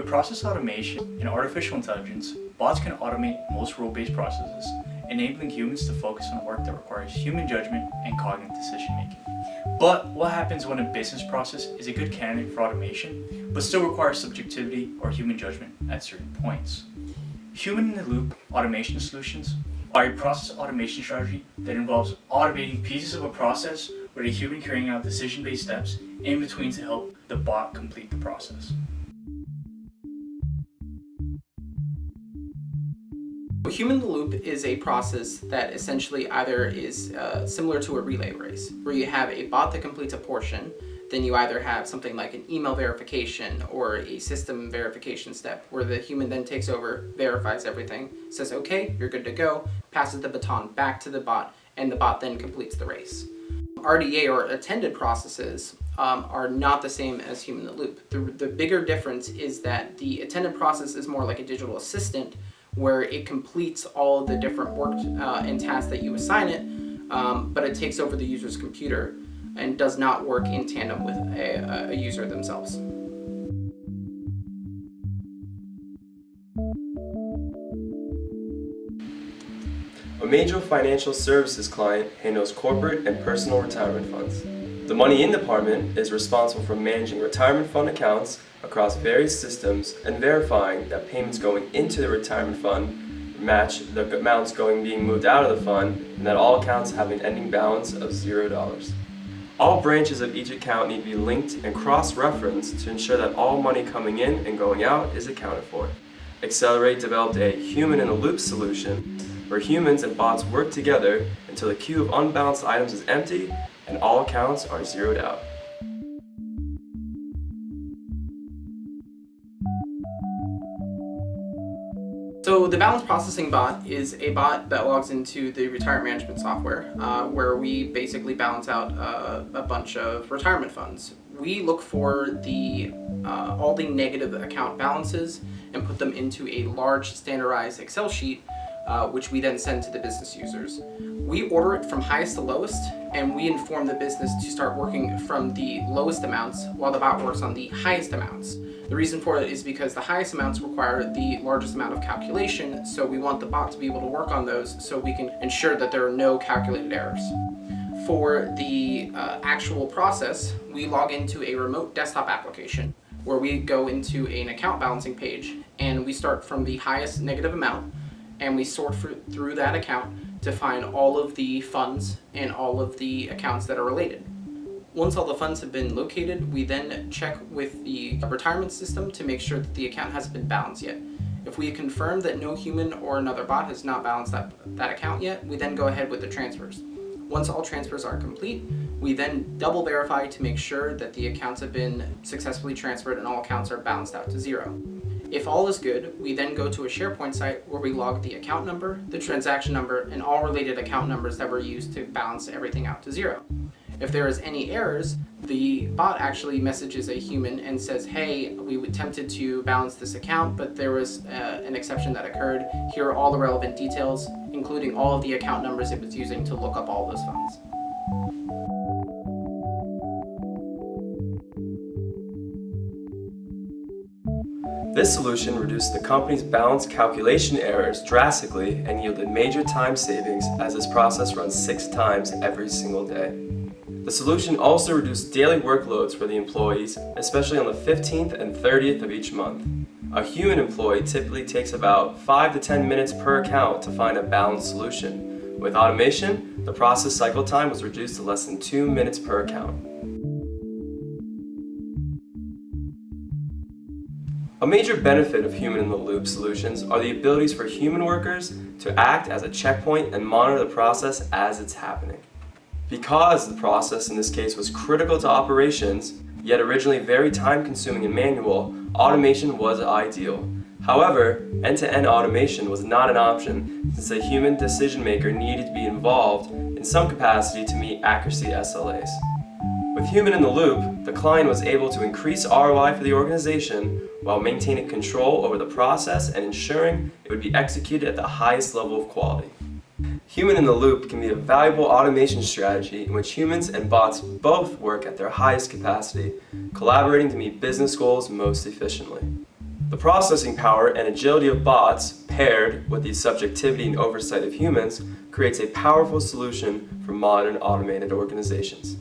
With process automation and artificial intelligence, bots can automate most role-based processes, enabling humans to focus on work that requires human judgment and cognitive decision-making. But what happens when a business process is a good candidate for automation, but still requires subjectivity or human judgment at certain points? Human-in-the-loop automation solutions are a process automation strategy that involves automating pieces of a process with a human carrying out decision-based steps in between to help the bot complete the process. Human-in-the-loop is a process that essentially either is similar to a relay race, where you have a bot that completes a portion, then you either have something like an email verification or a system verification step, where the human then takes over, verifies everything, says, okay, you're good to go, passes the baton back to the bot, and the bot then completes the race. RDA, or attended processes, are not the same as human-in-the-loop. The bigger difference is that the attended process is more like a digital assistant, where it completes all of the different work and tasks that you assign it, but it takes over the user's computer and does not work in tandem with a user themselves. A major financial services client handles corporate and personal retirement funds. The money in department is responsible for managing retirement fund accounts across various systems and verifying that payments going into the retirement fund match the amounts being moved out of the fund, and that all accounts have an ending balance of $0. All branches of each account need to be linked and cross-referenced to ensure that all money coming in and going out is accounted for. Accelirate developed a human-in-the-loop solution where humans and bots work together until the queue of unbalanced items is empty and all accounts are zeroed out. So the balance processing bot is a bot that logs into the retirement management software, where we basically balance out a bunch of retirement funds. We look for all the negative account balances and put them into a large standardized Excel sheet, which we then send to the business users. We order it from highest to lowest, and we inform the business to start working from the lowest amounts while the bot works on the highest amounts. The reason for it is because the highest amounts require the largest amount of calculation, so we want the bot to be able to work on those so we can ensure that there are no calculated errors. For the actual process, we log into a remote desktop application where we go into an account balancing page, and we start from the highest negative amount, and we sort through that account to find all of the funds and all of the accounts that are related. Once all the funds have been located, we then check with the retirement system to make sure that the account hasn't been balanced yet. If we confirm that no human or another bot has not balanced that account yet, we then go ahead with the transfers. Once all transfers are complete, we then double verify to make sure that the accounts have been successfully transferred and all accounts are balanced out to zero. If all is good, we then go to a SharePoint site where we log the account number, the transaction number, and all related account numbers that were used to balance everything out to zero. If there is any errors, the bot actually messages a human and says, hey, we attempted to balance this account, but there was an exception that occurred. Here are all the relevant details, including all of the account numbers it was using to look up all those funds. This solution reduced the company's balance calculation errors drastically and yielded major time savings, as this process runs 6 times every single day. The solution also reduced daily workloads for the employees, especially on the 15th and 30th of each month. A human employee typically takes about 5 to 10 minutes per account to find a balanced solution. With automation, the process cycle time was reduced to less than 2 minutes per account. A major benefit of human-in-the-loop solutions are the abilities for human workers to act as a checkpoint and monitor the process as it's happening. Because the process in this case was critical to operations, yet originally very time-consuming and manual, automation was ideal. However, end-to-end automation was not an option, since a human decision-maker needed to be involved in some capacity to meet accuracy SLAs. With human-in-the-loop, the client was able to increase ROI for the organization while maintaining control over the process and ensuring it would be executed at the highest level of quality. Human-in-the-loop can be a valuable automation strategy in which humans and bots both work at their highest capacity, collaborating to meet business goals most efficiently. The processing power and agility of bots, paired with the subjectivity and oversight of humans, creates a powerful solution for modern automated organizations.